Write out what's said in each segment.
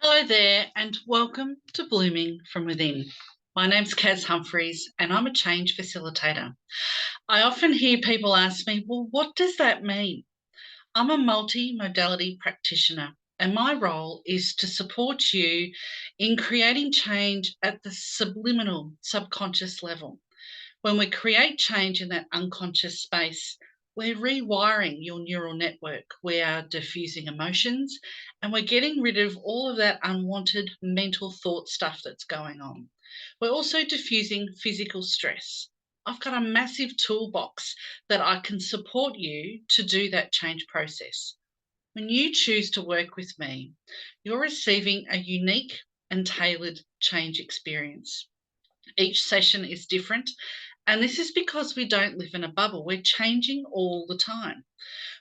Hello there, and welcome to Blooming from Within. My name's Kaz Humphreys, and I'm a change facilitator. I often hear people ask me, well, what does that mean? I'm a multi-modality practitioner, and my role is to support you in creating change at the subliminal subconscious level. When we create change in that unconscious space, we're rewiring your neural network. We are diffusing emotions and we're getting rid of all of that unwanted mental thought stuff that's going on. We're also diffusing physical stress. I've got a massive toolbox that I can support you to do that change process. When you choose to work with me, you're receiving a unique and tailored change experience. Each session is different, and this is because we don't live in a bubble. We're changing all the time.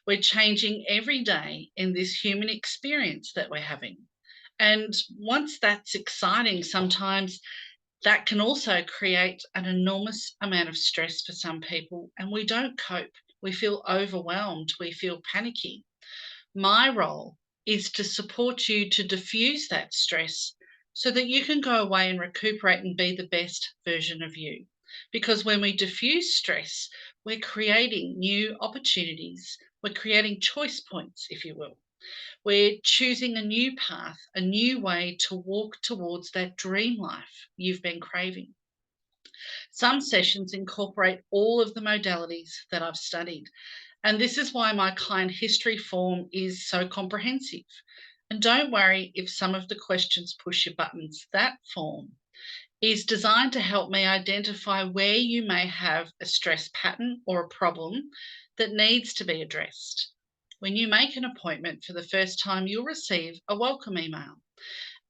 We're changing every day in this human experience that we're having. And once that's exciting, sometimes that can also create an enormous amount of stress for some people, and we don't cope. We feel overwhelmed. We feel panicky. My role is to support you to diffuse that stress so that you can go away and recuperate and be the best version of you. Because when we diffuse stress, we're creating new opportunities. We're creating choice points, if you will. We're choosing a new path, a new way to walk towards that dream life you've been craving. Some sessions incorporate all of the modalities that I've studied. And this is why my client history form is so comprehensive. And don't worry if some of the questions push your buttons. That form is designed to help me identify where you may have a stress pattern or a problem that needs to be addressed. When you make an appointment for the first time, you'll receive a welcome email.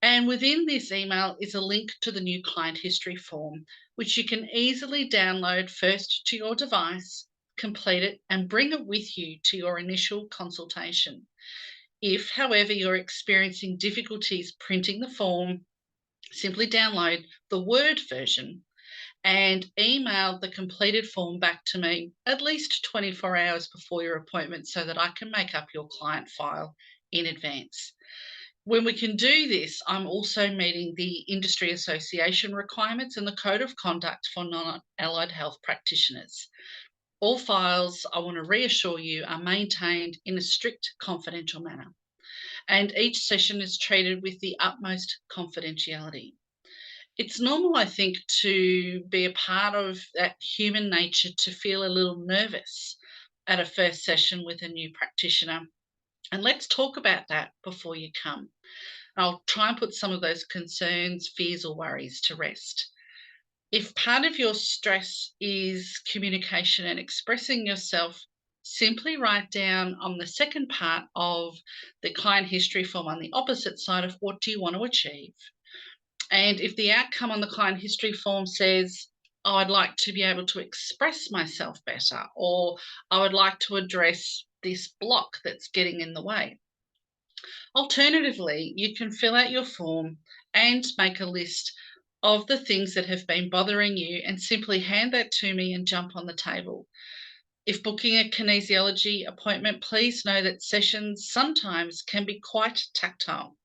And within this email is a link to the new client history form, which you can easily download first to your device, complete it, and bring it with you to your initial consultation. If, however, you're experiencing difficulties printing the form, simply download the Word version and email the completed form back to me at least 24 hours before your appointment so that I can make up your client file in advance. When we can do this, I'm also meeting the industry association requirements and the code of conduct for non-allied health practitioners. All files, I want to reassure you, are maintained in a strict confidential manner, and each session is treated with the utmost confidentiality. It's normal, I think, to be a part of that human nature to feel a little nervous at a first session with a new practitioner. And let's talk about that before you come. I'll try and put some of those concerns, fears, or worries to rest. If part of your stress is communication and expressing yourself, simply write down on the second part of the client history form on the opposite side of what do you want to achieve. And if the outcome on the client history form says, oh, I'd like to be able to express myself better, or I would like to address this block that's getting in the way. Alternatively, you can fill out your form and make a list of the things that have been bothering you and simply hand that to me and jump on the table. If booking a kinesiology appointment, please know that sessions sometimes can be quite tactile.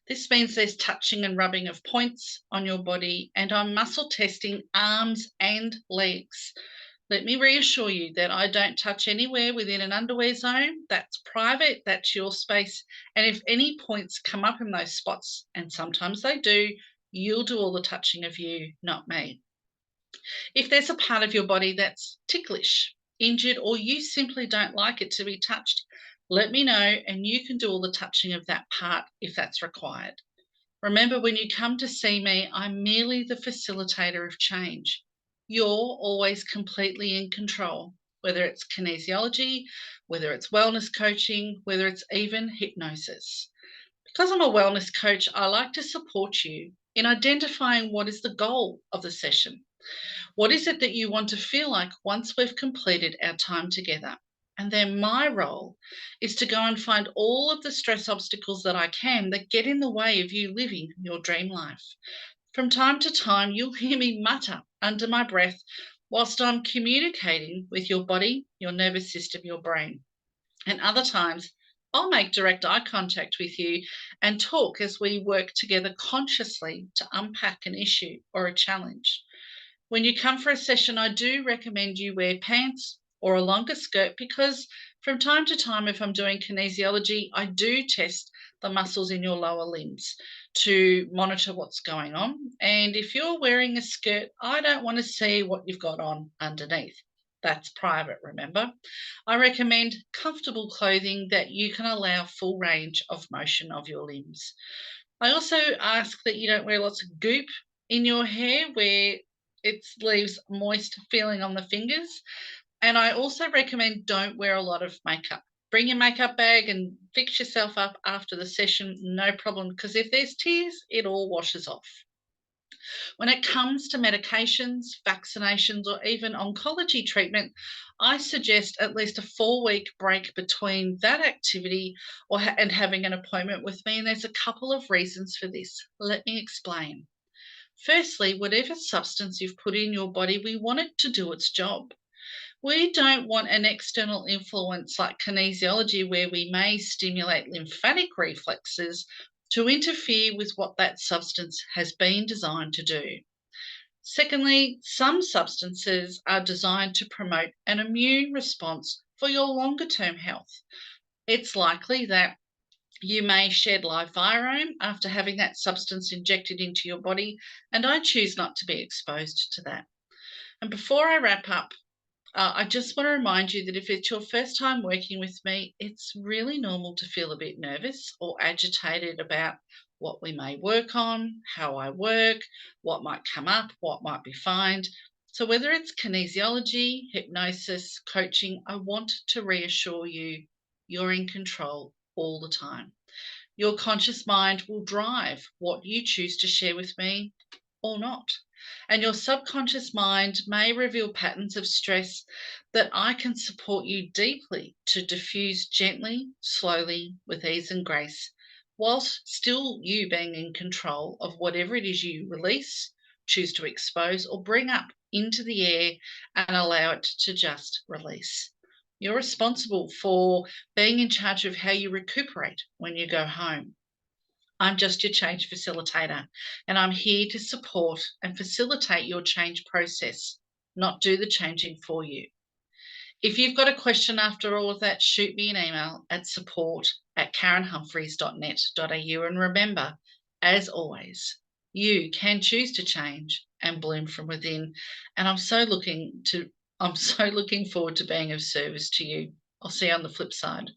This means there's touching and rubbing of points on your body, and I'm muscle testing arms and legs. Let me reassure you that I don't touch anywhere within an underwear zone. That's private, that's your space. And if any points come up in those spots, and sometimes they do, you'll do all the touching of you, not me. If there's a part of your body that's ticklish, injured, or you simply don't like it to be touched, let me know and you can do all the touching of that part if that's required. Remember, when you come to see me, I'm merely the facilitator of change. You're always completely in control, whether it's kinesiology, whether it's wellness coaching, whether it's even hypnosis. Because I'm a wellness coach, I like to support you in identifying what is the goal of the session. What is it that you want to feel like once we've completed our time together? And then my role is to go and find all of the stress obstacles that I can that get in the way of you living your dream life. From time to time, you'll hear me mutter under my breath whilst I'm communicating with your body, your nervous system, your brain. And other times, I'll make direct eye contact with you and talk as we work together consciously to unpack an issue or a challenge. When you come for a session, I do recommend you wear pants or a longer skirt because from time to time, if I'm doing kinesiology, I do test the muscles in your lower limbs to monitor what's going on. And if you're wearing a skirt, I don't want to see what you've got on underneath. That's private, remember? I recommend comfortable clothing that you can allow full range of motion of your limbs. I also ask that you don't wear lots of goop in your hair where it leaves moist feeling on the fingers. And I also recommend don't wear a lot of makeup. Bring your makeup bag and fix yourself up after the session, no problem, because if there's tears, it all washes off. When it comes to medications, vaccinations, or even oncology treatment, I suggest at least a 4-week break between that activity and having an appointment with me. And there's a couple of reasons for this. Let me explain. Firstly, whatever substance you've put in your body, we want it to do its job. We don't want an external influence like kinesiology, where we may stimulate lymphatic reflexes to interfere with what that substance has been designed to do. Secondly, some substances are designed to promote an immune response for your longer term health. It's likely that you may shed live virome after having that substance injected into your body, and I choose not to be exposed to that. And before I wrap up, I just want to remind you that if it's your first time working with me, it's really normal to feel a bit nervous or agitated about what we may work on, how I work, what might come up, what might be found. So, whether it's kinesiology, hypnosis, coaching, I want to reassure you you're in control all the time. Your conscious mind will drive what you choose to share with me or not. And your subconscious mind may reveal patterns of stress that I can support you deeply to diffuse gently, slowly, with ease and grace, whilst still you being in control of whatever it is you release, choose to expose, or bring up into the air and allow it to just release. You're responsible for being in charge of how you recuperate when you go home. I'm just your change facilitator, and I'm here to support and facilitate your change process, not do the changing for you. If you've got a question after all of that, shoot me an email at support@karenhumphreys.net.au. And remember, as always, you can choose to change and bloom from within. And I'm so looking forward to being of service to you. I'll see you on the flip side.